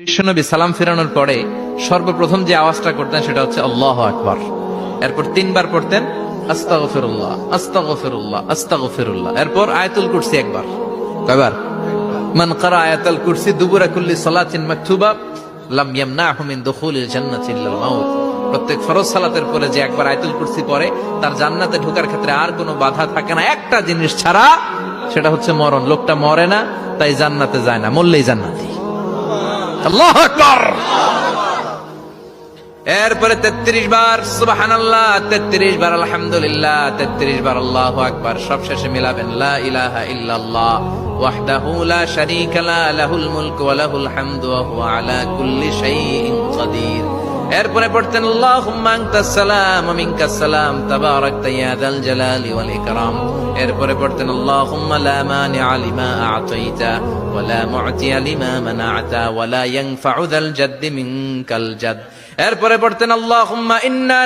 বিশ্বনবী সালাম ফেরানোর পরে সর্বপ্রথম যে আওয়াজটা করতেন সেটা হচ্ছে আল্লাহু আকবার। এরপর 3 বার পড়তেন আস্তাগফিরুল্লাহ আস্তাগফিরুল্লাহ আস্তাগফিরুল্লাহ। এরপর আয়াতুল কুরসি একবার। কয়বার? মান ক্বারা আয়াতুল কুরসি দুবুরা কুল্লি সালাতিন মাকতুবা লাম ইয়ামনাহু মিন দুখুলিল জান্নাতি ইল্লাল মাউত। প্রত্যেক ফরজ সালাতের পরে যে একবার আয়াতুল কুরসি পড়ে তার জান্নাতে ঢোকার ক্ষেত্রে আর কোনো বাধা থাকে না, একটা জিনিস ছাড়া, সেটা হচ্ছে মরণ। লোকটা মরে না, তাই জান্নাতে যায় না, মরলেই জান্নাতি। আল্লাহু আকবার। এরপরে 33 বার সুবহানাল্লাহ, 33 বার আলহামদুলিল্লাহ, 33 বার আল্লাহু আকবার। সবশেষে মিলাবেন লা ইলাহা ইল্লাল্লাহ ওয়াহদাহু লা শারীকা লা লাহুল মুলকু ওয়া লাহুল হামদু ওয়া হুয়া আলা কুল্লি শাইইন কাদির। এরপরে পড়তেন আল্লাহুম্মা আনতাস সালাম ওয়া মিনকাস সালাম তাবারাকতা ইয়া যাল জালালি ওয়াল ইকরাম। এরপরে পড়তেন আল্লাহুম্মা লা মানিআ লিমা আ'তাইতা ওয়া লা মু'তিয়া লিমা মানা'তা ওয়া লা ইয়ানফা'ু যাল জাদ্দি মিনকাল জাদ। এরপরে পড়তেন আল্লাহুম্মা ইন্না